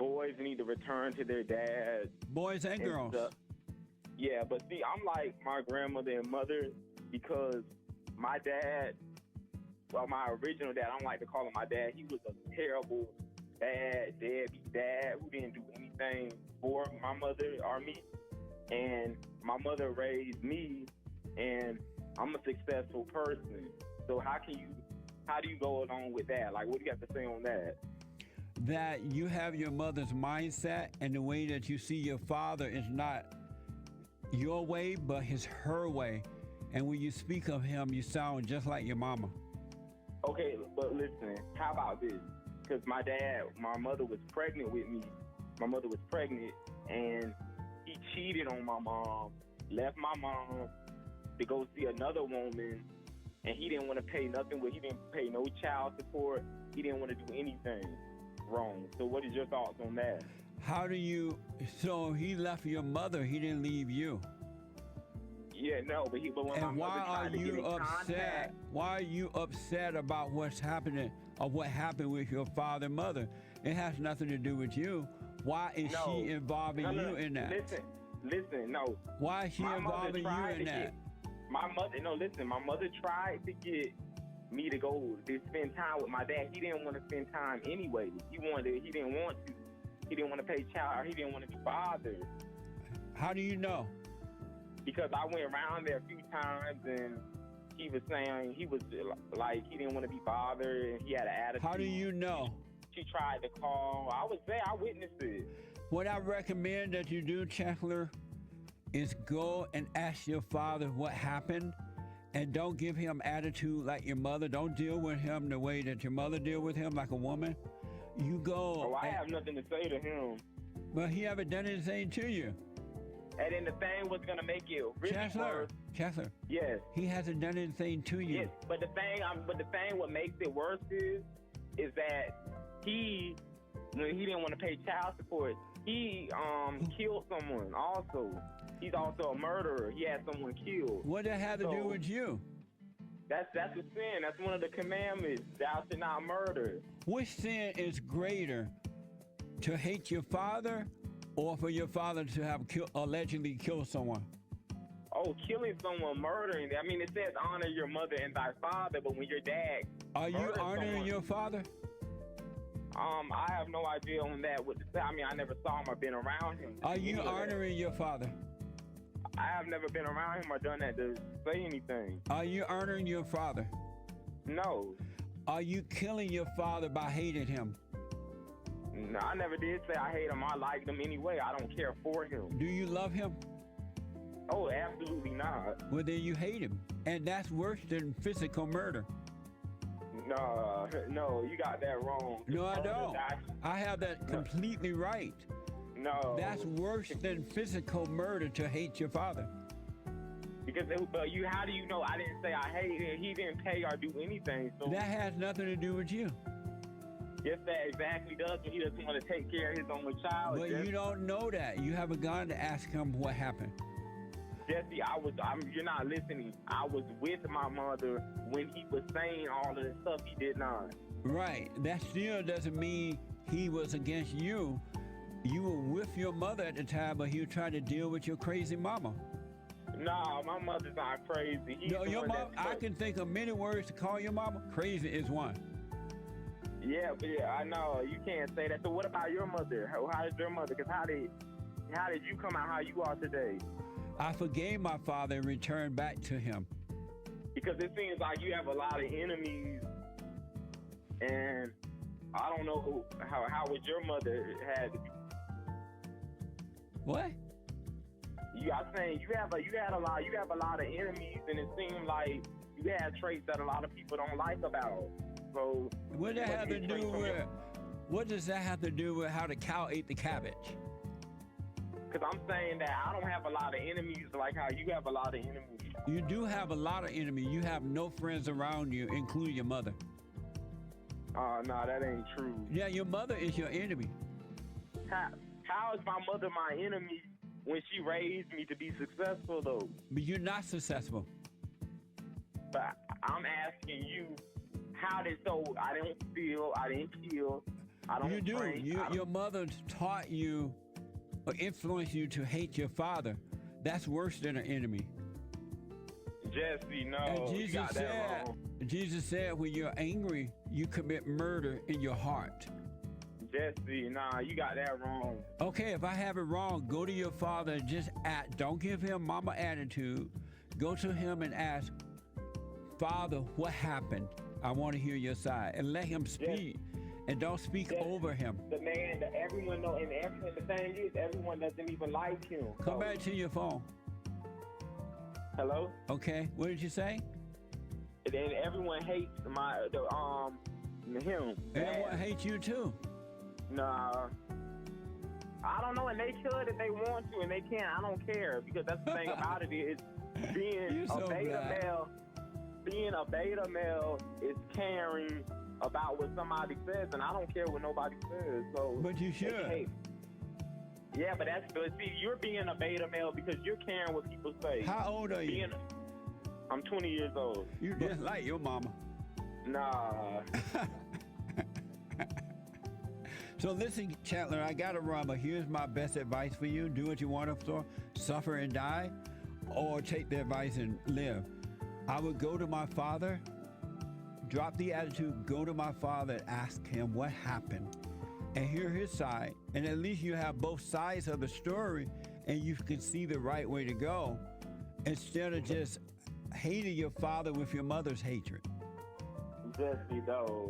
boys need to return to their dads. Boys and girls. Stuff. Yeah, but see, I'm like my grandmother and mother because my dad, well, my original dad, I don't like to call him my dad. He was a terrible, bad, deadbeat dad who didn't do anything for my mother or me. And my mother raised me, and I'm a successful person. So how do you go along with that? Like, what do you have to say on that? That you have your mother's mindset, and the way that you see your father is not your way, but her way. And when you speak of him, you sound just like your mama. Okay, but listen, how about this? Because my mother was pregnant with me. My mother was pregnant, and he cheated on my mom, left my mom to go see another woman, and he didn't want to pay nothing. He didn't pay no child support. He didn't want to do anything wrong. So what is your thoughts on that? So he left your mother, he didn't leave you. Yeah, no, but when and my mother tried to get in upset? Why are you upset about what's happening or what happened with your father and mother? It has nothing to do with you. Why is she involving you in that? Listen, no. Why is she involving you in that? My mother tried to get me to go to spend time with my dad. He didn't want to spend time anyway. He didn't want to. He didn't want to pay child, or he didn't want to be bothered. How do you know? Because I went around there a few times, and he was saying he was like he didn't want to be bothered, and he had an attitude. How do you know? She tried to call. I was there. I witnessed it. What I recommend that you do, Chancellor, is go and ask your father what happened, and don't give him attitude like your mother. Don't deal with him the way that your mother deal with him, like a woman. You go. Oh, I have nothing to say to him. But he haven't done anything to you. And then the thing was gonna make it really worse. Chancellor. Yes. He hasn't done anything to you. Yes, but the thing, what makes it worse is that when he didn't want to pay child support, he killed someone. Also, he's also a murderer. He had someone killed. What did that have to do with you? That's a sin. That's one of the commandments. Thou shalt not murder. Which sin is greater, to hate your father, or for your father to have allegedly killed someone? Oh, killing someone, murdering. I mean, it says honor your mother and thy father, but when your dad are you honoring your father? I have no idea on that. I mean, I never saw him or been around him. Are you honoring your father? I have never been around him or done that to say anything. Are you honoring your father? No. Are you killing your father by hating him? No, I never did say I hate him. I liked him anyway. I don't care for him. Do you love him? Oh, absolutely not. Well, then you hate him. And that's worse than physical murder. No, you got that wrong. No, I don't. I have that completely right. No. That's worse than physical murder, to hate your father. Because, how do you know? I didn't say I hate him. He didn't pay or do anything. So that has nothing to do with you. Yes, that exactly does. But he doesn't want to take care of his only child. But you don't know that. You haven't gone to ask him what happened. Jesse, you're not listening. I was with my mother when he was saying all of the stuff he did not. Right. That still doesn't mean he was against you. You were with your mother at the time, but he was trying to deal with your crazy mama. Nah, my mother's not crazy. Your mom. I can think of many words to call your mama. Crazy is one. Yeah, I know. You can't say that. So what about your mother? How is your mother? Because how did you come out how you are today? I forgave my father and returned back to him. Because it seems like you have a lot of enemies, and I don't know how would your mother had. What? I'm saying you have a lot of enemies, and it seems like you have traits that a lot of people don't like about. So what does that have to do with? What does that have to do with how the cow ate the cabbage? Because I'm saying that I don't have a lot of enemies like how you have a lot of enemies. You do have a lot of enemies. You have no friends around you, including your mother. No, that ain't true. Yeah, your mother is your enemy. How is my mother my enemy when she raised me to be successful, though? But you're not successful. But I'm asking you, I didn't steal, I didn't kill, I don't You do. drink. Your mother taught you or influenced you to hate your father. That's worse than an enemy. Jesse, no, And you got that wrong. Jesus said, when you're angry, you commit murder in your heart. Jesse, nah, you got that wrong. Okay, if I have it wrong, go to your father and just act. Don't give him mama attitude. Go to him and ask, Father, what happened? I want to hear your side. And let him speak. And don't speak over him. The man that everyone know, and the thing is, everyone doesn't even like him. Come back to your phone. Hello? Okay, what did you say? And then everyone hates him. Everyone hates you too. Nah. I don't know, and they should if they want to, and they can't. I don't care, because that's the thing about it is being You're so a beta bad. male. Being a beta male is caring about what somebody says, and I don't care what nobody says. So, But you they should. hate. Yeah, but that's good. See, you're being a beta male because you're caring what people say. How old are you? I'm 20 years old. You just like your mama. Nah. So listen, Chandler, I got to run, but here's my best advice for you. Do what you want to suffer and die, or take the advice and live. I would go to my father, drop the attitude, go to my father and ask him what happened and hear his side. And at least you have both sides of the story and you can see the right way to go instead of just hating your father with your mother's hatred. Jesse, though.